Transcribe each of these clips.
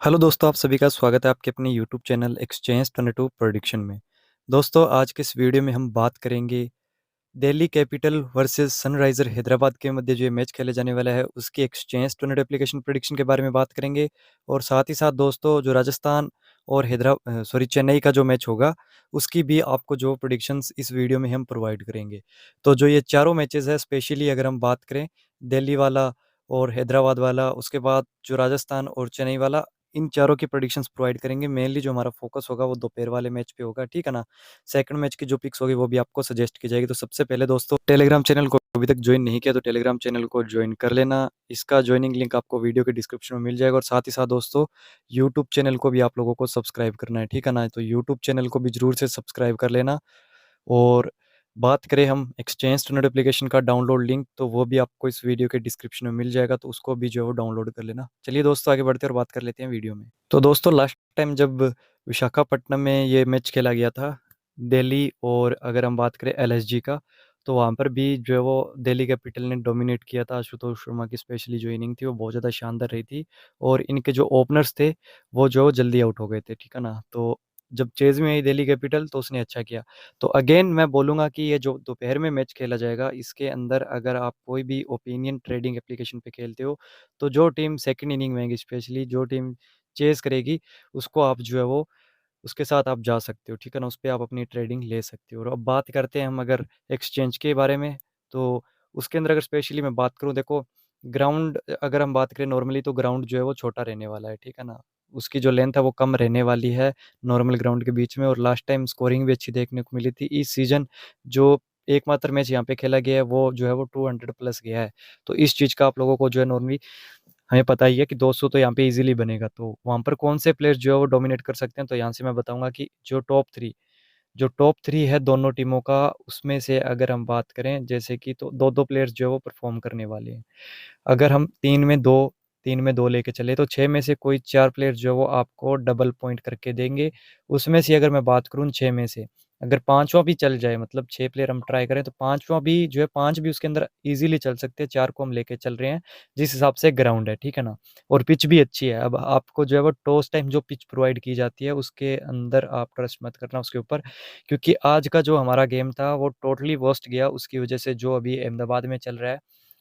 Hello दोस्तों, आप सभी का स्वागत है आपके अपने यूट्यूब चैनल एक्सचेंज 22 प्रोडिक्शन में। दोस्तों, आज के इस वीडियो में हम बात करेंगे Delhi capital versus Sunriser Hyderabad के मध्य जो ये मैच खेले जाने वाला है उसकी एक्सचेंज 22 एप्लीकेशन प्रेडिक्शन के बारे में बात करेंगे। और साथ ही साथ दोस्तों, जो राजस्थान और चेन्नई का जो मैच होगा उसकी भी आपको जो प्रोडिक्शंस इस वीडियो में हम प्रोवाइड करेंगे। तो जो ये चारों मैचेस है, स्पेशली अगर हम बात करें दिल्ली वाला और हैदराबाद वाला, उसके बाद जो राजस्थान और चेन्नई वाला, इन चारों की प्रेडिक्शंस प्रोवाइड करेंगे। मेनली जो हमारा फोकस होगा वो दोपहर वाले मैच पे होगा, ठीक है ना। सेकंड मैच की जो पिक्स होगी वो भी आपको सजेस्ट की जाएगी। तो सबसे पहले दोस्तों, टेलीग्राम चैनल को अभी तक ज्वाइन नहीं किया तो टेलीग्राम चैनल को ज्वाइन कर लेना। इसका ज्वाइनिंग लिंक आपको वीडियो के डिस्क्रिप्शन में मिल जाएगा। और साथ ही साथ दोस्तों, यूट्यूब चैनल को भी आप लोगों को सब्सक्राइब करना है, ठीक है ना। तो यूट्यूब चैनल को भी जरूर से सब्सक्राइब कर लेना। और बात करें हम एक्सचेंज टोनेट एप्लीकेशन का डाउनलोड लिंक, तो वो भी आपको इस वीडियो के डिस्क्रिप्शन में मिल जाएगा, तो उसको भी जो है वो डाउनलोड कर लेना। चलिए दोस्तों, आगे बढ़ते हैं और बात कर लेते हैं वीडियो में। तो दोस्तों, लास्ट टाइम जब विशाखापट्टनम में ये मैच खेला गया था, दिल्ली और अगर हम बात करें एलएसजी का, तो वहाँ पर भी जो है वो दिल्ली कैपिटल ने डोमिनेट किया था। आशुतोष शर्मा की स्पेशली जो इनिंग थी वो बहुत ज़्यादा शानदार रही थी। और इनके जो ओपनर्स थे वो जो जल्दी आउट हो गए थे, ठीक है ना। तो जब चेज़ में आई दिल्ली कैपिटल तो उसने अच्छा किया। तो अगेन मैं बोलूँगा कि ये जो दोपहर में मैच खेला जाएगा, इसके अंदर अगर आप कोई भी ओपिनियन ट्रेडिंग एप्लीकेशन पे खेलते हो, तो जो टीम सेकंड इनिंग में आएगी, स्पेशली जो टीम चेज़ करेगी, उसको आप जो है वो उसके साथ आप जा सकते हो, ठीक है ना। उसपे आप अपनी ट्रेडिंग ले सकते हो। और अब बात करते हैं हम अगर एक्सचेंज के बारे में, तो उसके अंदर अगर स्पेशली मैं बात करूँ, देखो ग्राउंड अगर हम बात करें नॉर्मली, तो ग्राउंड जो है वो छोटा रहने वाला है, ठीक है ना। उसकी जो लेंथ है वो कम रहने वाली है नॉर्मल ग्राउंड के बीच में। और लास्ट टाइम स्कोरिंग भी अच्छी देखने को मिली थी। इस सीज़न जो एकमात्र मैच यहाँ पे खेला गया है वो जो है वो 200 प्लस गया है। तो इस चीज़ का आप लोगों को जो है नॉर्मली हमें पता ही है कि 200 तो यहाँ पे इजीली बनेगा। तो वहाँ पर कौन से प्लेयर जो है वो डोमिनेट कर सकते हैं, तो यहाँ से मैं बताऊंगा कि जो टॉप थ्री है दोनों टीमों का, उसमें से अगर हम बात करें जैसे कि, तो दो दो प्लेयर्स जो है वो परफॉर्म करने वाले हैं। अगर हम तीन में दो लेके चले, तो छः में से कोई चार प्लेयर जो है वो आपको डबल पॉइंट करके देंगे। उसमें से अगर मैं बात करूँ छः में से, अगर पांचवा भी चल जाए, मतलब छः प्लेयर हम ट्राई करें, तो पांचवा भी जो है, पांच भी उसके अंदर इजीली चल सकते हैं। चार को हम लेके चल रहे हैं जिस हिसाब से ग्राउंड है, ठीक है ना। और पिच भी अच्छी है। अब आपको जो है वो टॉस टाइम जो पिच प्रोवाइड की जाती है उसके अंदर आप ट्रस्ट मत करना उसके ऊपर, क्योंकि आज का जो हमारा गेम था वो टोटली वर्स्ट गया उसकी वजह से, जो अभी अहमदाबाद में चल रहा है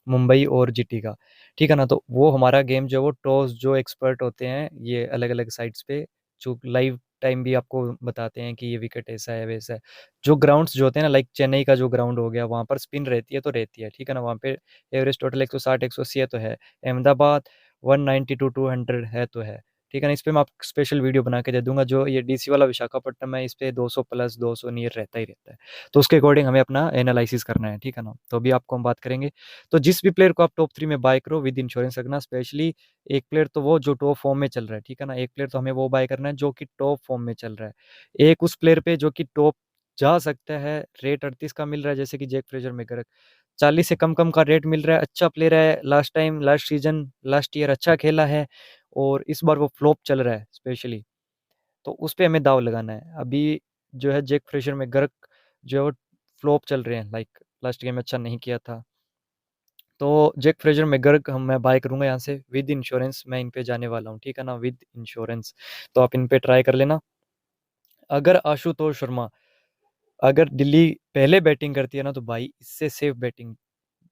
मुंबई और जीटी का, ठीक है ना। तो वो हमारा गेम जो है वो टॉस जो एक्सपर्ट होते हैं ये अलग अलग साइट्स पे, जो लाइव टाइम भी आपको बताते हैं कि ये विकेट ऐसा है वैसा है। जो ग्राउंड्स जो होते हैं ना, लाइक चेन्नई का जो ग्राउंड हो गया, वहाँ पर स्पिन रहती है तो रहती है, ठीक है ना। वहाँ पे एवरेज टोटल 160 180 है तो है। अहमदाबाद 190 टू 200 है तो है, ठीक है ना। इस पे मैं आपको स्पेशल वीडियो बना के दे दूंगा। जो ये डीसी वाला विशाखापट्टनम है, इस पे 200 प्लस 200 नियर रहता ही रहता है। तो उसके अकॉर्डिंग हमें अपना एनालिसिस करना है, ठीक है ना। तो अभी आपको हम बात करेंगे। तो जिस भी प्लेयर को आप टॉप थ्री में बाय करो, विद इंश्योरेंस रखना। स्पेशली एक प्लेयर तो वो जो टॉप फॉर्म में चल रहा है, ठीक है ना। एक प्लेयर तो हमें वो बाय करना है जो कि टॉप फॉर्म में चल रहा है। एक उस प्लेयर पे जो कि टॉप जा सकता है, रेट 38 का मिल रहा है, जैसे कि जैक फ्रेजर मैकगरक। 40 से कम कम का रेट मिल रहा है। अच्छा प्लेयर है, last time last season last year अच्छा खेला है, और इस बार वो फ्लॉप चल रहा है स्पेशली। तो उस पे हमें दाव लगाना है। अभी जो है जैक फ्रेशर में गर्क जो है वो फ्लॉप चल रहे हैं, लाइक लास्ट गेम अच्छा नहीं किया था। तो जैक फ्रेजर में गर्क मैं बाय करूंगा यहाँ से विद इंश्योरेंस। मैं इन पे जाने वाला हूँ, ठीक है ना, विद इंश्योरेंस। तो आप इन पे ट्राई कर लेना। अगर आशुतोष शर्मा, अगर दिल्ली पहले बैटिंग करती है ना, तो भाई इससे सेफ बैटिंग।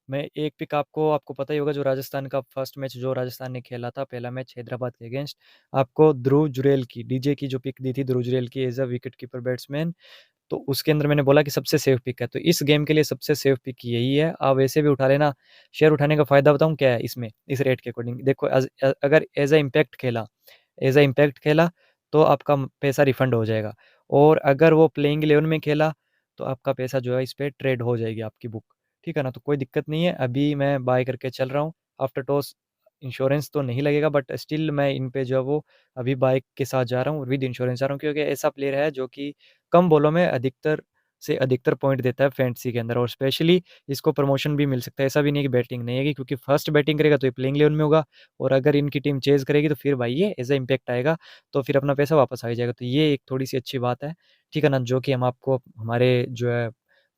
मैं एक पिक आपको पता ही होगा, जो राजस्थान का फर्स्ट मैच जो राजस्थान ने खेला था, पहला मैच हैदराबाद के अगेंस्ट, आपको ध्रुव जुरेल की, डीजे की जो पिक दी थी ध्रुव जुरेल की as a wicket keeper batsman, तो उसके अंदर मैंने बोला कि सबसे सेफ पिक है। तो इस गेम के लिए सबसे सेफ पिक यही है। आप वैसे भी उठा लेना। शेयर उठाने का फायदा बताऊं क्या है इसमें, इस रेट के अकॉर्डिंग देखो, अगर एज अ इम्पैक्ट खेला तो आपका पैसा रिफंड हो जाएगा। और अगर वो प्लेइंग 11 में खेला तो आपका पैसा जो है इस पे ट्रेड हो जाएगी आपकी बुक, ठीक है ना। तो कोई दिक्कत नहीं है। अभी मैं बाय करके चल रहा हूँ। आफ्टर टॉस इंश्योरेंस तो नहीं लगेगा, बट स्टिल मैं इन पे जो है वो अभी बाइक के साथ जा रहा हूँ, विद इंश्योरेंस जा रहा हूँ, क्योंकि ऐसा प्लेयर है जो कि कम बॉलों में अधिकतर से अधिकतर पॉइंट देता है फैंटेसी के अंदर। और स्पेशली इसको प्रमोशन भी मिल सकता है। ऐसा भी नहीं कि बैटिंग नहीं है, क्योंकि फर्स्ट बैटिंग करेगा तो ये प्लेइंग 11 में होगा, और अगर इनकी टीम चेज करेगी तो फिर भाई ये एज अ इम्पैक्ट आएगा, तो फिर अपना पैसा वापस आ जाएगा। तो ये एक थोड़ी सी अच्छी बात है, ठीक है ना, जो कि हम आपको हमारे जो है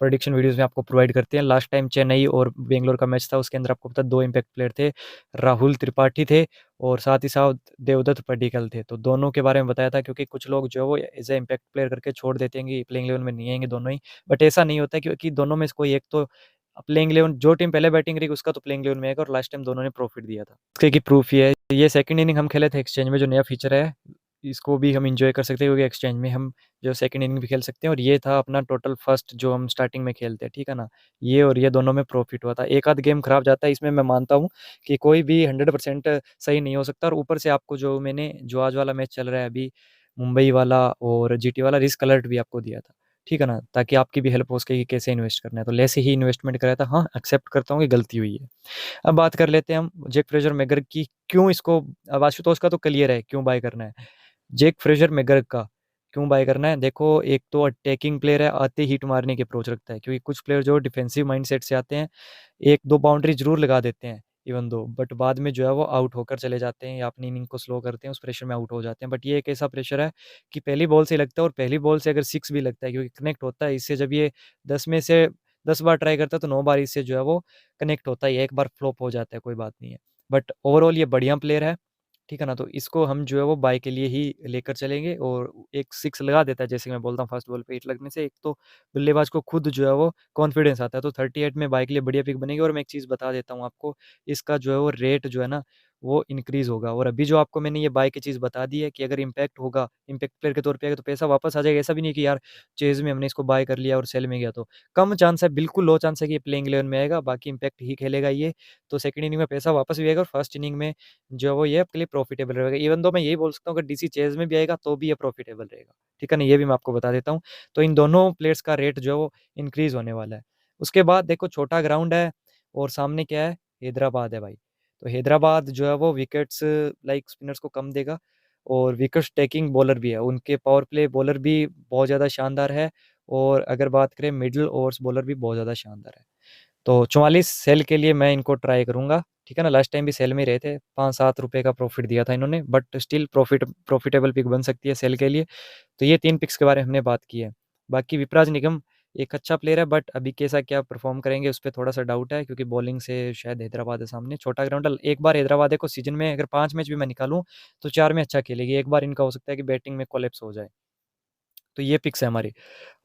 प्रेडिक्शन वीडियोज़ में आपको प्रोवाइड करते हैं। लास्ट टाइम चेन्नई और बैंगलोर का मैच था, उसके अंदर आपको पता है 2 इम्पैक्ट प्लेयर थे, राहुल त्रिपाठी थे और साथ ही साथ देवदत्त पड्डीकल थे। तो दोनों के बारे में बताया था, क्योंकि कुछ लोग जो है वो एज़ अ इम्पैक्ट प्लेयर करके छोड़ देते हैं कि प्लेइंग 11 में नहीं आएँगे दोनों ही, बट ऐसा नहीं होता, क्योंकि दोनों में से कोई एक तो प्लेइंग 11, जो टीम पहले बैटिंग करेगी उसका तो प्लेइंग 11 में आएगा, और लास्ट टाइम दोनों ने प्रॉफिट दिया था। इसके की प्रूफ ये सेकंड इनिंग हम खेले थे एक्सचेंज में, जो नया फीचर है, इसको भी हम एंजॉय कर सकते हैं, क्योंकि एक्सचेंज में हम जो सेकंड इनिंग भी खेल सकते हैं, और ये था अपना टोटल फर्स्ट जो हम स्टार्टिंग में खेलते हैं, ठीक है ना? ये और ये दोनों में प्रॉफिट हुआ था। एक आध गेम खराब जाता है, इसमें मैं मानता हूँ कि कोई भी 100% सही नहीं हो सकता, और ऊपर से आपको जो आज वाला मैच चल रहा है अभी, मुंबई वाला और जीटी वाला, रिस्क अलर्ट भी आपको दिया था, ठीक है ना? ताकि आपकी भी हेल्प हो सके कि कैसे इन्वेस्ट करना है। तो ऐसे ही इन्वेस्टमेंट कराया था। हाँ, एक्सेप्ट करता हूँ कि गलती हुई है। अब बात कर लेते हैं हम जैक फ्रेजर मैकग्रेग की, क्यों इसको, अब आशुतोष का तो क्लियर है क्यों बाय करना है। जैक फ्रेजर मैकग्रेग का क्यों बाय करना है? देखो, एक तो अटैकिंग प्लेयर है, आते ही हिट मारने की अप्रोच रखता है, क्योंकि कुछ प्लेयर जो डिफेंसिव माइंडसेट से आते हैं, 1-2 बाउंड्री ज़रूर लगा देते हैं इवन दो, बट बाद में जो है वो आउट होकर चले जाते हैं या अपनी इनिंग को स्लो करते हैं, उस प्रेशर में आउट हो जाते हैं। बट ये एक ऐसा प्रेशर है कि पहली बॉल से ही लगता है, और पहली बॉल से अगर 6 भी लगता है, क्योंकि कनेक्ट होता है इससे, जब ये 10 में से 10 बार ट्राई करता है तो 9 बार इससे जो है वो कनेक्ट होता है, एक बार फ्लॉप हो जाता है, कोई बात नहीं है। बट ओवरऑल ये बढ़िया प्लेयर है, ठीक है ना? तो इसको हम जो है वो बाय के लिए ही लेकर चलेंगे, और एक 6 लगा देता है, जैसे मैं बोलता हूँ फर्स्ट बॉल पे 8 लगने से, एक तो बल्लेबाज को खुद जो है वो कॉन्फिडेंस आता है, तो 38 में बाय के लिए बढ़िया पिक बनेगी। और मैं एक चीज़ बता देता हूँ आपको, इसका जो है वो रेट जो है ना, वो इंक्रीज़ होगा, और अभी जो आपको मैंने ये बाय की चीज़ बता दी है कि अगर इम्पैक्ट होगा, इम्पैक्ट प्लेयर के तौर पे आएगा तो पैसा वापस आ जाएगा। ऐसा भी नहीं कि यार चेज़ में हमने इसको बाय कर लिया और सेल में गया, तो कम चांस है, बिल्कुल लो चांस है कि ये प्लेइंग 11 में आएगा, बाकी इम्पैक्ट ही खेलेगा ये। तो सेकंड इनिंग में पैसा वापस भी आएगा, और फर्स्ट इनिंग में जो है वो ये आपके लिए प्रॉफिटेबल रहेगा। इवन दो मैं यही बोल सकता हूँ, अगर डीसी चेज़ में भी आएगा तो भी ये प्रॉफिटेबल रहेगा, ठीक है ना? ये भी मैं आपको बता देता हूँ। तो इन दोनों प्लेयर्स का रेट जो है वो इंक्रीज़ होने वाला है। उसके बाद देखो, छोटा ग्राउंड है और सामने क्या है, हैदराबाद है भाई। तो हैदराबाद जो है वो विकेट्स लाइक स्पिनर्स को कम देगा, और विकेट्स टेकिंग बॉलर भी है। उनके पावर प्ले बॉलर भी बहुत ज़्यादा शानदार है, और अगर बात करें मिडल ओवर्स बॉलर भी बहुत ज़्यादा शानदार है। तो 44 सेल के लिए मैं इनको ट्राई करूँगा, ठीक है ना? लास्ट टाइम भी सेल में ही रहे थे, 5-7 रुपए का प्रॉफिट दिया था इन्होंने, बट स्टिल प्रॉफिटेबल पिक बन सकती है सेल के लिए। तो ये 3 पिक्स के बारे में हमने बात की है। बाकी विपराज निगम एक अच्छा प्लेयर है, बट अभी कैसा क्या परफ़ॉर्म करेंगे उस पे थोड़ा-सा डाउट है, क्योंकि बॉलिंग से शायद हैदराबाद है सामने, छोटा ग्राउंड है। एक बार हैदराबाद को सीज़न में अगर 5 मैच भी मैं निकालूँ, तो 4 में अच्छा खेलेगी। एक बार इनका हो सकता है कि बैटिंग में कोलैप्स हो जाए। तो ये पिक्स है हमारी।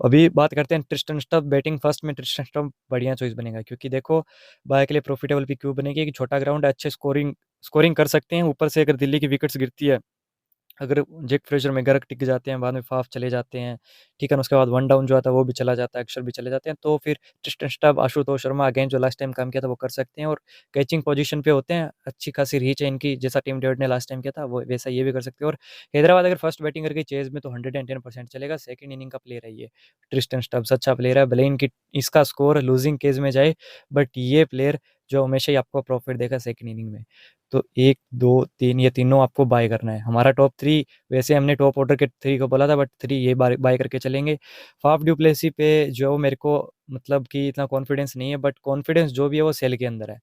अभी बात करते हैं ट्रिस्टन स्टफ बैटिंग फर्स्ट में। ट्रिस्टन स्टफ बढ़िया चॉइस बनेगा, क्योंकि देखो बाय के लिए प्रॉफिटेबल पिक क्यों बनेगी कि छोटा ग्राउंड है, अच्छे स्कोरिंग कर सकते हैं। ऊपर से अगर दिल्ली की विकेट्स गिरती है, अगर जैक फ्रेजर में गर्क टिक जाते हैं, बाद में फाफ चले जाते हैं, ठीक है ना? उसके बाद वन डाउन जो आता है वो भी चला जाता है, अक्षर भी चले जाते हैं, तो फिर Tristan stuff, Ashutosh Sharma again जो लास्ट टाइम काम किया था वो कर सकते हैं, और कैचिंग पोजीशन पे होते हैं, अच्छी खासी रीच है इनकी, जैसा टीम डेविड ने लास्ट टाइम किया था वो वैसा ये भी कर सकते हैं। और हैदराबाद अगर फर्स्ट बैटिंग करके चेज में, तो 110% चलेगा। सेकंड इनिंग का प्लेयर है ये ट्रिस्टन स्टब्स, अच्छा प्लेयर है, भले इनकी इसका स्कोर लूजिंग केज में जाए, बट ये प्लेयर जो हमेशा ही आपको प्रॉफिट देगा सेकंड इनिंग में। तो 1, 2, 3 ये तीनों आपको बाय करना है। हमारा टॉप 3, वैसे हमने टॉप ऑर्डर के 3 को बोला था, बट 3 ये बाय करके चलेंगे। फाफ डू प्लेसी पे जो मेरे को मतलब कि इतना कॉन्फिडेंस नहीं है, बट कॉन्फिडेंस जो भी है वो सेल के अंदर है,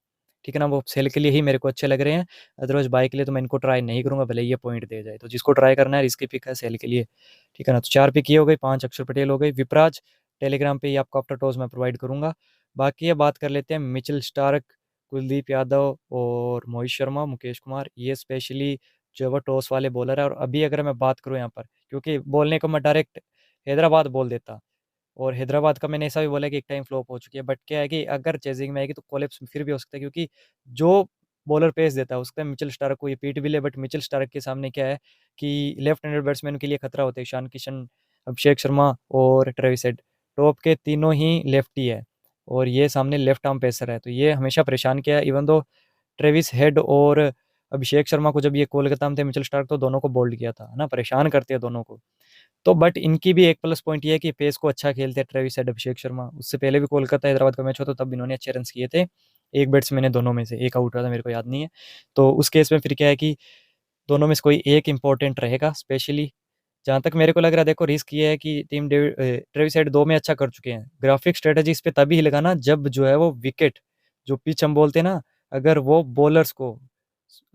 ठीक है ना? वो सेल के लिए ही मेरे को अच्छे लग रहे हैं, अदरवाइज़ बाय के लिए तो मैं इनको ट्राई नहीं करूँगा, भले ही ये पॉइंट दे जाए। तो जिसको ट्राई करना है रिस्की पिक है सेल के लिए, ठीक है ना? तो 4 पिक ये हो गई, 5 अक्षर पटेल हो गई। विपराज टेलीग्राम पे ही आपको आफ्टर टॉस मैं प्रोवाइड करूँगा। बाकी ये बात कर लेते हैं मिचेल स्टार्क, कुलदीप यादव और मोहित शर्मा, मुकेश कुमार, ये स्पेशली जो है वो टॉस वाले बॉलर है। और अभी अगर मैं बात करूँ यहाँ पर, क्योंकि बोलने को मैं डायरेक्ट हैदराबाद बोल देता, और हैदराबाद का मैंने ऐसा भी बोला कि एक टाइम फ्लॉप हो चुकी है, बट क्या है कि अगर चेजिंग में आएगी तो कोलैप्स फिर भी हो सकता है, क्योंकि जो बॉलर पेस देता है उसका मिचेल स्टार्क को ये पीट भी ले, बट मिचेल स्टार्क के सामने क्या है कि लेफ्ट हैंडेड बैट्समैन के लिए खतरा होता है। ईशान किशन, अभिषेक शर्मा और ट्रेविस हेड, टॉप के तीनों ही लेफ्टी है, और ये सामने लेफ्ट आर्म पेसर है, तो ये हमेशा परेशान किया है। इवन दो ट्रेविस हेड और अभिषेक शर्मा को जब ये कोलकाता में थे, मिचेल स्टार्क तो दोनों को बोल्ड किया था, है ना? परेशान करते हैं दोनों को। तो बट इनकी भी एक प्लस पॉइंट ये है कि पेस को अच्छा खेलते हैं ट्रेविस हेड, अभिषेक शर्मा। उससे पहले भी कोलकाता हैदराबाद का मैच हुआ, तो तब इन्होंने अच्छे रन्स किए थे। एक बैट्समैन है दोनों में से, एक आउट हुआ था, मेरे को याद नहीं है। तो उस केस में फिर क्या है कि दोनों में से कोई एक इम्पोर्टेंट रहेगा स्पेशली। जहाँ तक मेरे को लग रहा है, देखो रिस्क ये है कि ट्रेविस हेड 2 में अच्छा कर चुके हैं। ग्राफिक स्ट्रैटेजी इस पे तभी लगाना जब जो है वो विकेट, जो पिच हम बोलते हैं ना, अगर वो बॉलर्स को,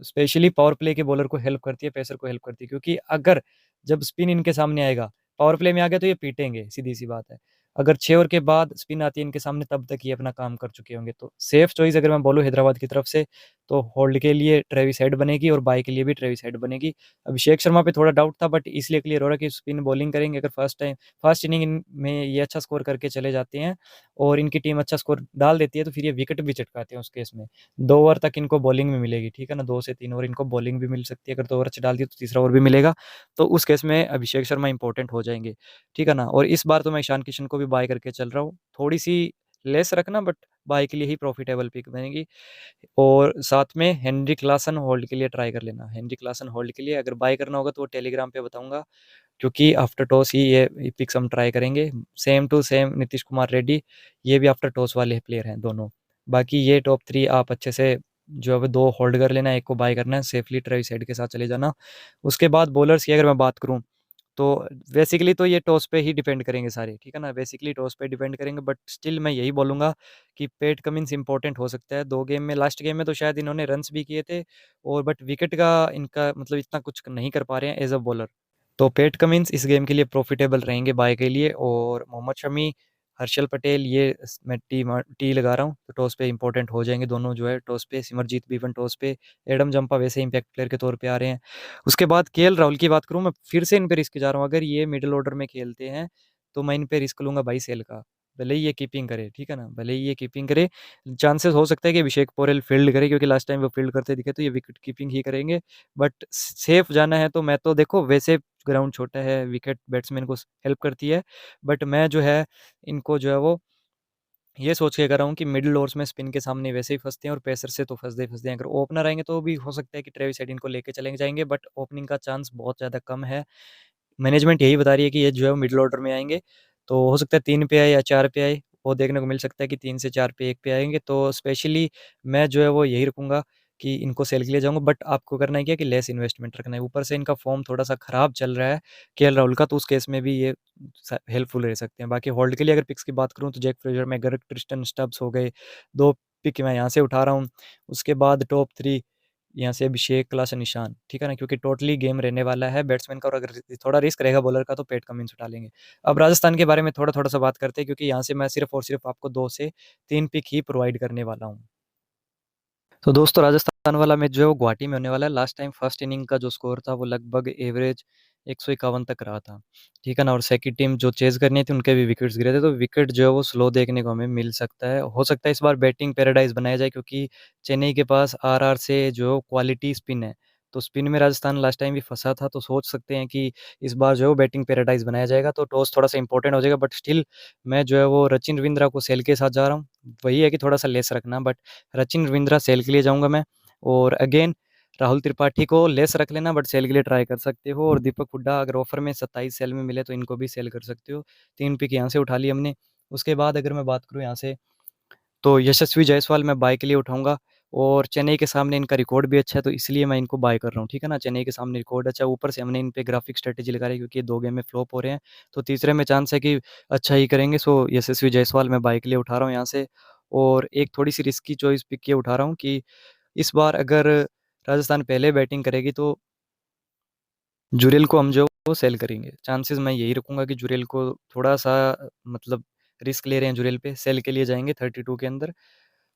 स्पेशली पावर प्ले के बॉलर को हेल्प करती है, पेसर को हेल्प करती है, क्योंकि अगर जब स्पिन इनके सामने आएगा, पावर प्ले में आ गया तो ये पीटेंगे, सीधी सी बात है। अगर 6 ओवर के बाद स्पिन आती है इनके सामने तब तक ये अपना काम कर चुके होंगे। तो सेफ चॉइस अगर मैं बोलूँ हैदराबाद की तरफ से, तो होल्ड के लिए ट्रेविस हेड बनेगी और बाय के लिए भी ट्रेविस हेड बनेगी। अभिषेक शर्मा पे थोड़ा डाउट था, बट इसलिए क्लियर हो रहा है कि स्पिन बॉलिंग करेंगे। अगर फर्स्ट इनिंग में ये अच्छा स्कोर करके चले जाते हैं और इनकी टीम अच्छा स्कोर डाल देती है, तो फिर ये विकेट भी चटकाते हैं उस केस में। 2 ओवर तक इनको बॉलिंग भी मिलेगी, ठीक है ना, 2 से 3 ओवर इनको बॉलिंग भी मिल सकती है। अगर 2 ओवर अच्छे डाल दिए तो तीसरा ओवर भी मिलेगा, तो उस केस में अभिषेक शर्मा इंपॉर्टेंट हो जाएंगे, ठीक है ना। और इस बार तो मैं ईशान किशन को भी बाय करके चल रहा हूँ, थोड़ी सी लेस रखना, बट बाय के लिए ही प्रॉफिटेबल पिक बनेगी। और साथ में हेनरी क्लासन होल्ड के लिए ट्राई कर लेना। हेनरी क्लासन होल्ड के लिए अगर बाय करना होगा तो वो टेलीग्राम पे बताऊंगा, क्योंकि आफ्टर टॉस ही ये पिक्स हम ट्राई करेंगे। Same to same Nitish Kumar Reddy, ये भी आफ्टर टॉस वाले प्लेयर हैं दोनों। बाकी ये टॉप 3 आप अच्छे से जो है 2 होल्ड कर लेना, एक को बाय करना है, सेफली ट्रेविस हेड के साथ चले जाना। उसके बाद बॉलर्स की अगर मैं बात करूँ, तो बेसिकली तो ये टॉस पे ही डिपेंड करेंगे सारे, ठीक है ना, बेसिकली टॉस पे डिपेंड करेंगे। बट स्टिल मैं यही बोलूँगा कि पैट कमिंस इंपॉर्टेंट हो सकता है 2 गेम में। लास्ट गेम में तो शायद इन्होंने रन्स भी किए थे, और बट विकेट का इनका मतलब इतना कुछ नहीं कर पा रहे हैं एज अ बॉलर। तो पैट कमिंस इस गेम के लिए प्रॉफिटेबल रहेंगे बाय के लिए। और मोहम्मद शमी, हर्षल पटेल, ये मैं टी लगा रहा हूँ, तो टॉस पे इंपॉर्टेंट हो जाएंगे दोनों जो है टॉस पे। सिमरजीत भी इवन टॉस पे, एडम जंपा वैसे इम्पैक्ट प्लेयर के तौर पे आ रहे हैं। उसके बाद केएल राहुल की बात करूँ, मैं फिर से इन पे रिस्क जा रहा हूँ। अगर ये मिडिल ऑर्डर में खेलते हैं तो मैं इन पे रिस्क लूंगा भाई सेल का, भले ही ये कीपिंग करे, ठीक है ना, भले ही ये कीपिंग करे। चांसेस हो सकता है कि अभिषेक पोरेल फील्ड करे, क्योंकि लास्ट टाइम वो फील्ड करते दिखे, तो ये विकेट कीपिंग ही करेंगे। बट सेफ जाना है तो मैं तो देखो, वैसे ग्राउंड छोटा है, विकेट बैट्समैन को हेल्प करती है, बट मैं जो है इनको जो है वो ये सोच के कर रहा हूँ कि मिडिल ओवर्स में स्पिन के सामने वैसे ही फंसते हैं, और पेसर से तो फंसते हैं। अगर ओपनर आएंगे तो भी हो सकता है कि ट्रेविस हेड इनको लेके चले जाएंगे, बट ओपनिंग का चांस बहुत ज़्यादा कम है। मैनेजमेंट यही बता रही है कि ये जो है मिडिल ऑर्डर में आएंगे, तो हो सकता है 3 पे आए या 4 पे आए, वो देखने को मिल सकता है कि 3 से 4 पे 1 पे आएंगे। तो स्पेशली मैं जो है वो यही रखूँगा कि इनको सेल के लिए जाऊँगा। बट आपको करना है क्या कि लेस इन्वेस्टमेंट रखना है। ऊपर से इनका फॉर्म थोड़ा-सा खराब चल रहा है केएल राहुल का, तो उस केस में भी ये हेल्पफुल रह सकते हैं। बाकी होल्ड के लिए अगर पिक्स की बात करूँ, तो जैक फ्रेजर में गर्ग ट्रिस्टन स्टब्स हो गए, 2 पिक मैं यहाँ से उठा रहा हूँ। उसके बाद टॉप 3 यहाँ से अभिषेक, क्लासन, ईशान, ठीक है ना, क्योंकि टोटली गेम रहने वाला है बैट्समैन का, और अगर थोड़ा रिस्क रहेगा बॉलर का तो पैट कमिंस उठा लेंगे। अब राजस्थान के बारे में थोड़ा-थोड़ा सा बात करते हैं, क्योंकि यहाँ से मैं सिर्फ और सिर्फ आपको 2 से 3 पिक ही प्रोवाइड करने वाला हूँ। तो दोस्तों राजस्थान वाला मैच जो है वो गुवाहाटी में होने वाला है। लास्ट टाइम फर्स्ट इनिंग का जो स्कोर था वो लगभग एवरेज 151 तक रहा था, ठीक है ना। और सेकंड टीम जो चेज़ करनी थी उनके भी विकेट्स गिरे थे, तो विकेट जो है वो स्लो देखने को हमें मिल सकता है। हो सकता है इस बार बैटिंग पैराडाइज बनाया जाए, क्योंकि चेन्नई के पास आरआर से जो क्वालिटी स्पिन है, तो स्पिन में राजस्थान लास्ट टाइम भी फंसा था, तो सोच सकते हैं कि इस बार जो है वो बैटिंग पैराडाइज बनाया जाएगा, तो टॉस थोड़ा सा इंपॉर्टेंट हो जाएगा। बट स्टिल मैं जो है वो रचिन रविंद्रा को सेल के साथ जा रहा हूँ। वही है कि थोड़ा सा लेस रखना, बट रचिन रविंद्रा सेल के लिए जाऊँगा मैं। और अगेन राहुल त्रिपाठी को लेस रख लेना, बट सेल के लिए ट्राई कर सकते हो। और दीपक हुड्डा अगर ऑफर में 27 सेल में मिले तो इनको भी सेल कर सकते हो। 3 पिक यहाँ से उठा ली हमने। उसके बाद अगर मैं बात करूँ यहाँ से, तो यशस्वी जायसवाल मैं बाय के लिए उठाऊँगा। और चेन्नई के सामने इनका रिकॉर्ड भी अच्छा है, तो इसलिए मैं इनको बाय कर रहा हूँ, ठीक है ना। चेन्नई के सामने रिकॉर्ड अच्छा है, ऊपर से हमने इन पे ग्राफिक स्ट्रैटेजी लगा रही है, क्योंकि ये 2 गेम में फ्लॉप हो रहे हैं, तो तीसरे में चांस है कि अच्छा ही करेंगे। सो यशस्वी जायसवाल मैं बाय के लिए उठा रहा हूँ यहाँ से। और एक थोड़ी-सी रिस्की चॉइस पिक ये उठा रहा हूँ कि इस बार अगर राजस्थान पहले बैटिंग करेगी तो जुरेल को हम जो वो सेल करेंगे। चांसेस मैं यही रखूँगा कि जुरेल को थोड़ा-सा मतलब रिस्क ले रहे हैं जुरेल पे, सेल के लिए जाएँगे 32 के अंदर।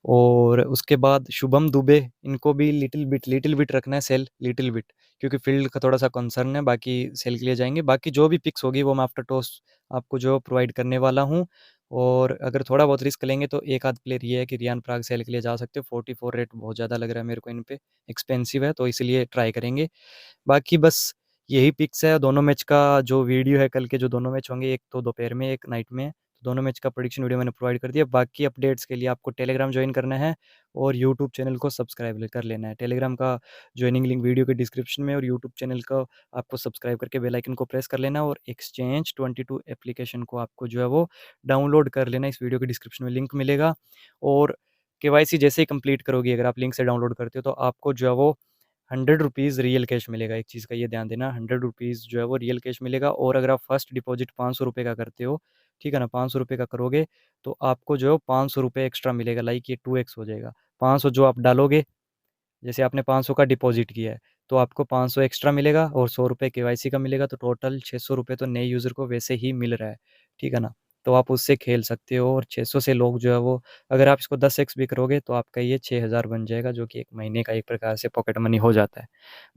और उसके बाद शुभम दुबे, इनको भी लिटिल बिट रखना है सेल, लिटिल बिट, क्योंकि फील्ड का थोड़ा-सा कंसर्न है, बाकी सेल के लिए जाएँगे। बाकी जो भी पिक्स होगी वो मैं आफ्टर टॉस आपको जो प्रोवाइड करने वाला हूँ। और अगर थोड़ा बहुत रिस्क लेंगे तो एक आध प्लेयर ये है कि रियान पराग सेल के लिए जा सकते हो। 44 रेट बहुत ज़्यादा लग रहा है मेरे को इन पे, एक्सपेंसिव है, तो इसीलिए ट्राई करेंगे। बाकी बस यही पिक्स है। दोनों मैच का जो वीडियो है, कल के जो दोनों मैच होंगे, एक तो दोपहर में, एक नाइट में, तो दोनों मैच का प्रेडिक्शन वीडियो मैंने प्रोवाइड कर दिया। बाकी अपडेट्स के लिए आपको टेलीग्राम ज्वाइन करना है और यूट्यूब चैनल को सब्सक्राइब कर लेना है। टेलीग्राम का ज्वाइनिंग लिंक वीडियो के डिस्क्रिप्शन में, और यूट्यूब चैनल का आपको सब्सक्राइब करके बेल आइकन को प्रेस कर लेना, और एक्सचेंज 22 एप्लीकेशन को आपको जो है वो डाउनलोड कर लेना। इस वीडियो के डिस्क्रिप्शन में लिंक मिलेगा। और केवाईसी जैसे ही कंप्लीट करोगे, अगर आप लिंक से डाउनलोड करते हो, तो आपको जो है वो 100 रुपीज़ रियल कैश मिलेगा। एक चीज़ का ये ध्यान देना, 100 रुपीज़ जो है वो रियल कैश मिलेगा। और अगर आप फर्स्ट डिपॉजिट 500 रुपये का करते हो, ठीक है ना, 500 रुपये का करोगे, तो आपको जो है 500 रुपये एक्स्ट्रा मिलेगा। लाइक ये 2x हो जाएगा। 500 जो आप डालोगे, जैसे आपने 500 का डिपॉजिट किया है, तो आपको 500 एक्स्ट्रा मिलेगा, और 100 रुपये केवाईसी का मिलेगा, तो टोटल 600 रुपये तो नए यूज़र को वैसे ही मिल रहा है, ठीक है ना। तो आप उससे खेल सकते हो, और 600 से लोग जो है वो, अगर आप इसको 10x भी करोगे तो आपका ये 6000 बन जाएगा, जो कि एक महीने का एक प्रकार से पॉकेट मनी हो जाता है।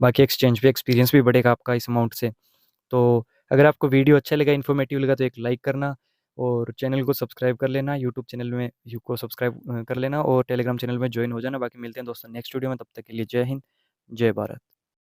बाकी एक्सचेंज पे एक्सपीरियंस भी बढ़ेगा आपका इस अमाउंट से। तो अगर आपको वीडियो अच्छा लगा, इन्फॉर्मेटिव लगा, तो एक लाइक करना, और चैनल को सब्सक्राइब कर लेना, यूट्यूब चैनल में यू को सब्सक्राइब कर लेना, और टेलीग्राम चैनल में ज्वाइन हो जाना। बाकी मिलते हैं दोस्तों नेक्स्ट वीडियो में, तब तक के लिए जय हिंद, जय भारत।